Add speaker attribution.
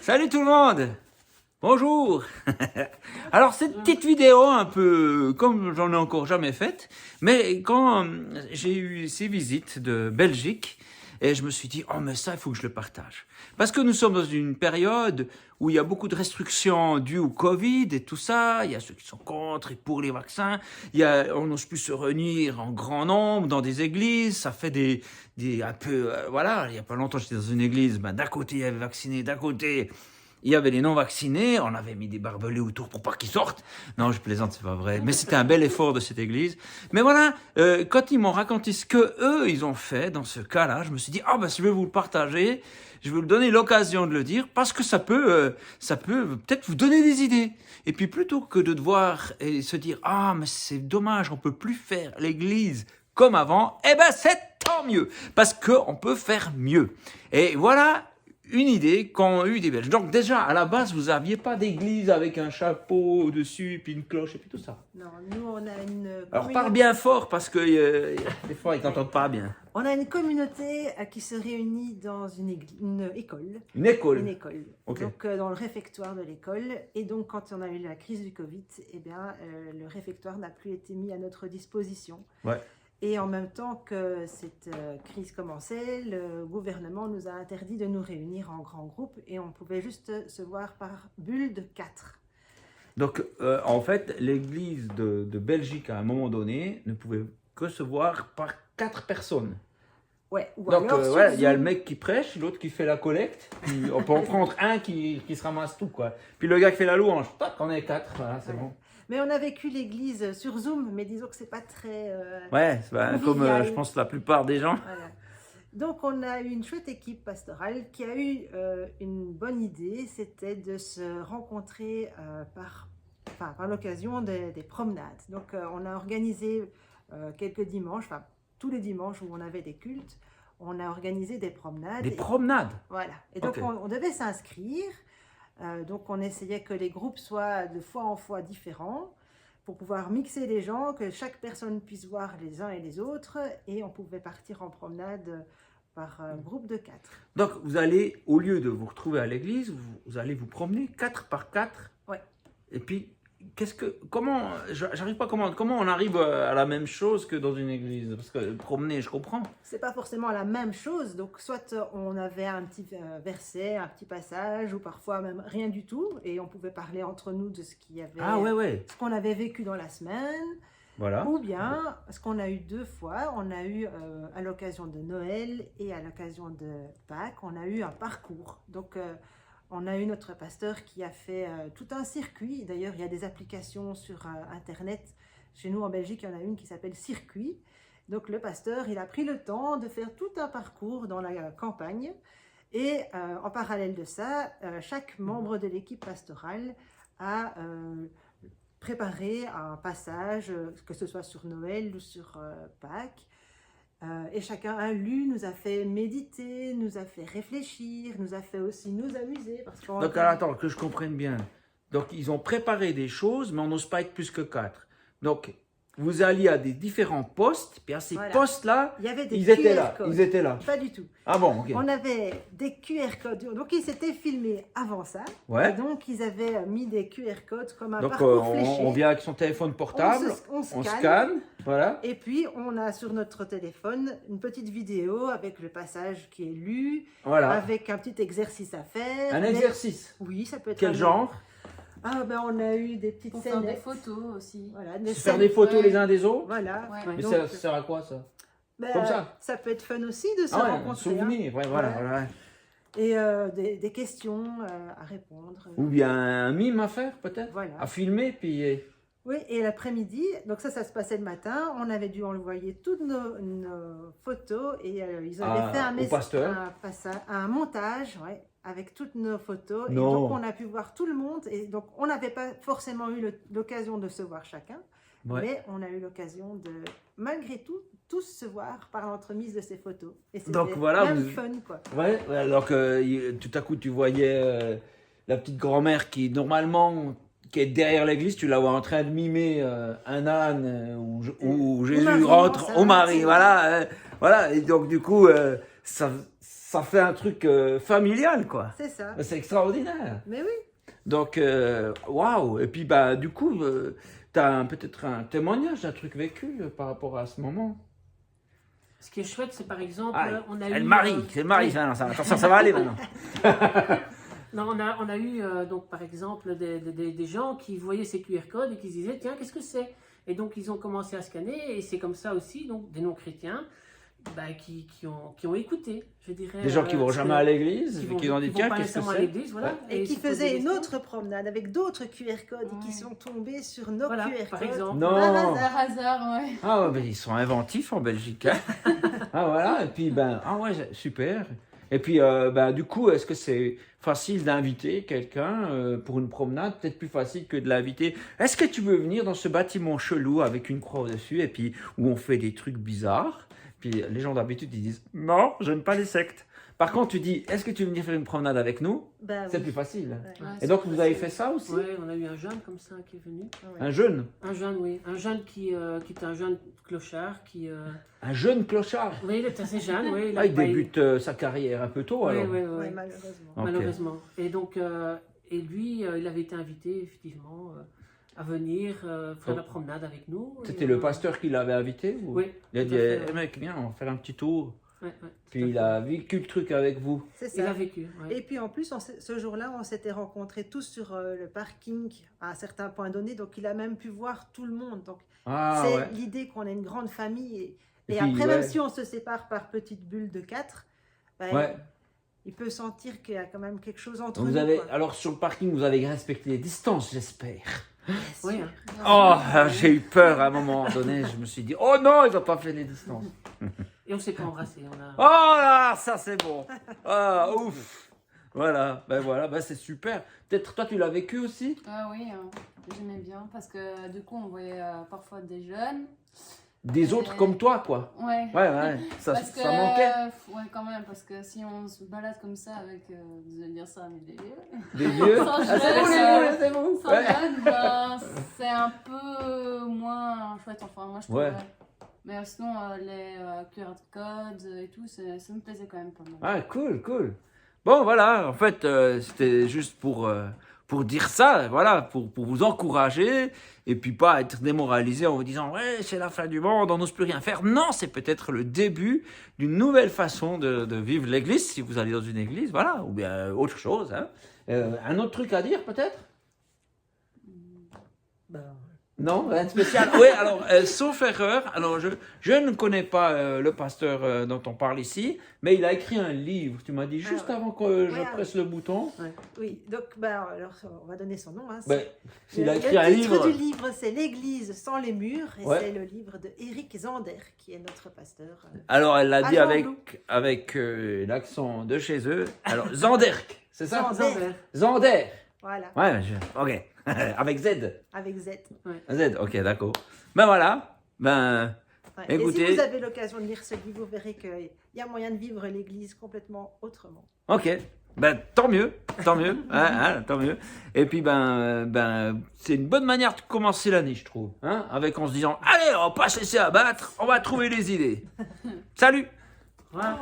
Speaker 1: Salut tout le monde. Bonjour. Alors cette petite vidéo un peu comme j'en ai encore jamais faite, mais quand j'ai eu ces visites de Belgique, et je me suis dit oh mais ça il faut que je le partage. Parce que nous sommes dans une période où il y a beaucoup de restrictions dues au Covid et tout ça, il y a ceux qui sont contre et pour les vaccins, on n'ose plus se réunir en grand nombre dans des églises, ça fait des un peu voilà, il y a pas longtemps j'étais dans une église, d'un côté il y avait vaccinés, d'un côté il y avait les non-vaccinés, on avait mis des barbelés autour pour pas qu'ils sortent. Non, je plaisante, c'est pas vrai. Mais c'était un bel effort de cette église. Mais voilà, quand ils m'ont raconté ce que eux ils ont fait dans ce cas-là, je me suis dit je vais vous le partager, je vais vous donner l'occasion de le dire parce que ça peut peut-être vous donner des idées. Et puis plutôt que de devoir se dire mais c'est dommage, on peut plus faire l'église comme avant, c'est tant mieux parce que on peut faire mieux. Et voilà une idée qu'ont eu des Belges. Donc déjà, à la base, vous n'aviez pas d'église avec un chapeau au-dessus, puis une cloche, et puis tout ça.
Speaker 2: Non, nous, on a une...
Speaker 1: Alors parle bien fort, parce que des fois, ils t'entendent pas bien.
Speaker 2: On a une communauté qui se réunit dans une école.
Speaker 1: Une école.
Speaker 2: Une école.
Speaker 1: Okay.
Speaker 2: Donc, dans le réfectoire de l'école. Et donc, quand on a eu la crise du Covid, le réfectoire n'a plus été mis à notre disposition.
Speaker 1: Ouais.
Speaker 2: Et en même temps que cette crise commençait, le gouvernement nous a interdit de nous réunir en grands groupes et on pouvait juste se voir par bulle de 4.
Speaker 1: Donc, en fait, l'église de Belgique, à un moment donné, ne pouvait que se voir par 4 personnes.
Speaker 2: Ouais, ou
Speaker 1: donc,
Speaker 2: alors,
Speaker 1: il y a le mec qui prêche, l'autre qui fait la collecte, puis on peut en prendre un qui se ramasse tout, quoi. Puis le gars qui fait la louange, on est 4, voilà, c'est bon.
Speaker 2: Mais on a vécu l'église sur Zoom, mais disons que c'est pas très
Speaker 1: comme je pense la plupart des gens.
Speaker 2: Voilà. Donc on a eu une chouette équipe pastorale qui a eu une bonne idée, c'était de se rencontrer par l'occasion des promenades. Donc on a organisé quelques dimanches, tous les dimanches où on avait des cultes, on a organisé des promenades.
Speaker 1: Des promenades.
Speaker 2: Voilà. Et donc on devait s'inscrire. Donc on essayait que les groupes soient de fois en fois différents pour pouvoir mixer les gens, que chaque personne puisse voir les uns et les autres et on pouvait partir en promenade par groupe de 4.
Speaker 1: Donc vous allez, au lieu de vous retrouver à l'église, vous allez vous promener 4 par 4.
Speaker 2: Ouais.
Speaker 1: Et puis, j'arrive pas comment on arrive à la même chose que dans une église? Parce que promener, je comprends. C'est
Speaker 2: pas forcément la même chose. Donc, soit on avait un petit verset, un petit passage, ou parfois même rien du tout. Et on pouvait parler entre nous de ce qu'il y avait, ce qu'on avait vécu dans la semaine.
Speaker 1: Voilà.
Speaker 2: Ou bien, ce qu'on a eu 2 fois, on a eu à l'occasion de Noël et à l'occasion de Pâques, on a eu un parcours. Donc, on a eu notre pasteur qui a fait tout un circuit. D'ailleurs, il y a des applications sur Internet. Chez nous, en Belgique, il y en a une qui s'appelle Circuit. Donc, le pasteur, il a pris le temps de faire tout un parcours dans la campagne. Et en parallèle de ça, chaque membre de l'équipe pastorale a préparé un passage, que ce soit sur Noël ou sur Pâques. Et chacun a lu, nous a fait méditer, nous a fait réfléchir, nous a fait aussi nous amuser.
Speaker 1: Donc attends, que je comprenne bien. Donc ils ont préparé des choses, mais on n'ose pas être plus que 4. Donc vous alliez à des différents postes, puis à ces postes-là, ils étaient là.
Speaker 2: Pas du tout.
Speaker 1: Ah bon, ok.
Speaker 2: On avait des QR codes, donc ils s'étaient filmés avant ça.
Speaker 1: Ouais.
Speaker 2: Et donc ils avaient mis des QR codes comme un
Speaker 1: donc,
Speaker 2: parcours fléché.
Speaker 1: On vient avec son téléphone portable, on scanne, voilà.
Speaker 2: Et puis on a sur notre téléphone une petite vidéo avec le passage qui est lu, avec un petit exercice à faire.
Speaker 1: Un exercice?
Speaker 2: Oui, ça peut être.
Speaker 1: Quel genre?
Speaker 2: On a eu des petites scènes.
Speaker 3: Faire des photos aussi.
Speaker 2: Voilà,
Speaker 1: faire des photos les uns des autres.
Speaker 2: Voilà.
Speaker 1: Ouais. Mais donc, ça sert à quoi ça? Comme ça?
Speaker 2: Ça peut être fun aussi de se rencontrer.
Speaker 1: Souvenir, voilà.
Speaker 2: Et des questions à répondre.
Speaker 1: Ou bien un mime à faire peut-être, à filmer puis.
Speaker 2: Oui, et l'après-midi, donc ça se passait le matin, on avait dû envoyer toutes nos photos et ils avaient fait un montage, avec toutes nos photos.
Speaker 1: Non.
Speaker 2: Et donc, on a pu voir tout le monde. Et donc, on n'avait pas forcément eu l'occasion de se voir chacun. Mais on a eu l'occasion de, malgré tout, tous se voir par l'entremise de ces photos. Et c'était fun, quoi.
Speaker 1: Ouais, alors que tout à coup, tu voyais la petite grand-mère qui, normalement, qui est derrière l'église, tu la vois en train de mimer un âne où Jésus rentre au Marie. Voilà. Et donc, du coup, ça ça fait un truc familial, quoi.
Speaker 2: C'est ça.
Speaker 1: C'est extraordinaire.
Speaker 2: Mais oui.
Speaker 1: Donc, waouh. Et puis, bah, du coup, tu as peut-être un témoignage, un truc vécu par rapport à ce moment.
Speaker 3: Ce qui est chouette, c'est par exemple,
Speaker 1: Ah,
Speaker 3: on a
Speaker 1: c'est
Speaker 3: eu...
Speaker 1: le mari, c'est le mari.
Speaker 3: oui.
Speaker 1: Non, attention, ça va aller maintenant.
Speaker 3: Non, on a eu, donc, par exemple, des gens qui voyaient ces QR codes et qui se disaient, tiens, qu'est-ce que c'est? Et donc, ils ont commencé à scanner, et c'est comme ça aussi, donc, des non-chrétiens qui ont écouté, je dirais.
Speaker 1: Des gens qui vont jamais à l'église, qui ont dit, tiens,
Speaker 3: pas
Speaker 1: qu'est-ce que
Speaker 3: nécessairement à
Speaker 1: c'est?
Speaker 3: l'église, voilà.
Speaker 2: Et qui
Speaker 3: se posaient
Speaker 2: faisaient
Speaker 3: des
Speaker 2: une
Speaker 3: questions.
Speaker 2: autre promenade avec d'autres QR codes et qui sont tombés sur nos
Speaker 3: Voilà,
Speaker 2: QR
Speaker 3: par
Speaker 2: codes.
Speaker 3: exemple.
Speaker 1: Non.
Speaker 4: Par hasard, ouais.
Speaker 1: Ah ouais, ben, ils sont inventifs en Belgique. Hein. Ah voilà, et puis ben, ah ouais, super. Et puis ben, du coup, est-ce que c'est facile d'inviter quelqu'un pour une promenade? Peut-être plus facile que de l'inviter. Est-ce que tu veux venir dans ce bâtiment chelou avec une croix au-dessus et puis où on fait des trucs bizarres? Puis les gens d'habitude ils disent non, j'aime pas les sectes. Par contre, tu dis, est-ce que tu veux venir faire une promenade avec nous?
Speaker 2: Bah
Speaker 1: C'est
Speaker 2: oui.
Speaker 1: plus facile.
Speaker 2: Ouais.
Speaker 1: Et donc, vous avez fait ça aussi?
Speaker 3: Oui, on a eu un jeune comme ça qui est venu.
Speaker 1: Un jeune?
Speaker 3: Un jeune, oui. Un jeune qui était un jeune clochard qui...
Speaker 1: Un jeune clochard?
Speaker 3: Oui, il est assez jeune, oui.
Speaker 1: Ah, il débute sa carrière un peu tôt
Speaker 3: Oui,
Speaker 1: alors.
Speaker 3: oui,
Speaker 2: Ouais,
Speaker 3: oui.
Speaker 2: malheureusement.
Speaker 1: Ok.
Speaker 3: Malheureusement. Et donc, et lui, il avait été invité, effectivement, à venir faire la promenade avec nous.
Speaker 1: C'était
Speaker 3: Et,
Speaker 1: le pasteur qui l'avait invité ou...
Speaker 3: Oui.
Speaker 1: Il a
Speaker 3: tout
Speaker 1: dit,
Speaker 3: à fait,
Speaker 1: eh,
Speaker 3: ouais.
Speaker 1: mec, viens, on va faire un petit tour.
Speaker 3: Ouais, ouais,
Speaker 1: Puis
Speaker 3: tout à
Speaker 1: il
Speaker 3: fait.
Speaker 1: a vécu le truc avec vous.
Speaker 2: C'est
Speaker 3: Il a
Speaker 2: ça.
Speaker 3: vécu, ouais.
Speaker 2: Et puis en plus, ce jour-là, on s'était rencontrés tous sur le parking à un certain point donné, donc il a même pu voir tout le monde. Donc
Speaker 1: Ah
Speaker 2: c'est
Speaker 1: ouais.
Speaker 2: l'idée qu'on ait une grande famille. Et
Speaker 1: puis,
Speaker 2: après,
Speaker 1: ouais.
Speaker 2: même si on se sépare par petites bulles de 4,
Speaker 1: Ouais.
Speaker 2: il peut sentir qu'il y a quand même quelque chose entre
Speaker 1: Donc, vous
Speaker 2: nous.
Speaker 1: avez,
Speaker 2: quoi.
Speaker 1: alors sur le parking, vous avez respecté les distances, j'espère.
Speaker 3: Oui, hein.
Speaker 1: Oh, j'ai eu peur à un moment donné. Je me suis dit, oh non, il va pas faire les distances.
Speaker 3: Et on s'est pas embrassé. On a...
Speaker 1: Oh là, ça c'est bon. Ah, ouf. Voilà, ben c'est super. Peut-être toi tu l'as vécu aussi?
Speaker 4: Ah oui, j'aimais bien parce que du coup on voyait parfois des jeunes.
Speaker 1: Des autres comme toi, quoi.
Speaker 4: Ouais.
Speaker 1: Ouais, ça,
Speaker 4: Parce que,
Speaker 1: ça manquait.
Speaker 4: ouais, quand même, parce que si on se balade comme ça avec, désolé de dire ça, mais des vieux,
Speaker 1: Des vieux.
Speaker 4: Sans
Speaker 1: Ah, c'est
Speaker 4: jeune,
Speaker 1: bon, les vieux, c'est bon.
Speaker 4: sans
Speaker 1: Ouais.
Speaker 4: jeunes, ben, c'est un peu moins chouette, enfin moi je trouve.
Speaker 1: Ouais.
Speaker 4: Mais sinon, les QR codes et tout, ça me plaisait quand même pas mal.
Speaker 1: Ah, cool. Bon, voilà, en fait, c'était juste pour dire ça, voilà, pour vous encourager et puis pas être démoralisé en vous disant ouais, c'est la fin du monde, on n'ose plus rien faire. Non, c'est peut-être le début d'une nouvelle façon de vivre l'église si vous allez dans une église, voilà, ou bien autre chose. Hein. Un autre truc à dire peut-être?
Speaker 2: Ben,
Speaker 1: Non, rien de spécial. Oui, alors, sauf erreur, alors je ne connais pas le pasteur dont on parle ici, mais il a écrit un livre, tu m'as dit juste
Speaker 2: ouais.
Speaker 1: avant que je
Speaker 2: Ouais,
Speaker 1: presse le bouton.
Speaker 2: oui, donc alors, on va donner son nom. Hein,
Speaker 1: Ben, il a
Speaker 2: le
Speaker 1: écrit un
Speaker 2: titre
Speaker 1: livre.
Speaker 2: du livre, c'est L'Église sans les murs, et
Speaker 1: Ouais.
Speaker 2: c'est le livre de Eric Zander, qui est notre pasteur.
Speaker 1: Alors, elle l'a dit
Speaker 2: À
Speaker 1: avec l'accent de chez eux. Alors, Zanderk, c'est ça?
Speaker 2: Zander.
Speaker 1: Zander.
Speaker 2: Voilà,
Speaker 1: Ouais, ok. Avec Z.
Speaker 2: avec Z.
Speaker 1: Z, ok, d'accord. Ben voilà. Ben,
Speaker 2: Ouais.
Speaker 1: Écoutez.
Speaker 2: Et si vous avez l'occasion de lire ce livre, vous verrez qu'il y a moyen de vivre l'Église complètement autrement.
Speaker 1: ok. Ben, tant mieux. Tant mieux. Et puis, c'est une bonne manière de commencer l'année, je trouve. Hein, avec en se disant, allez, on va pas se laisser abattre, on va trouver les idées. Salut!
Speaker 3: Voilà.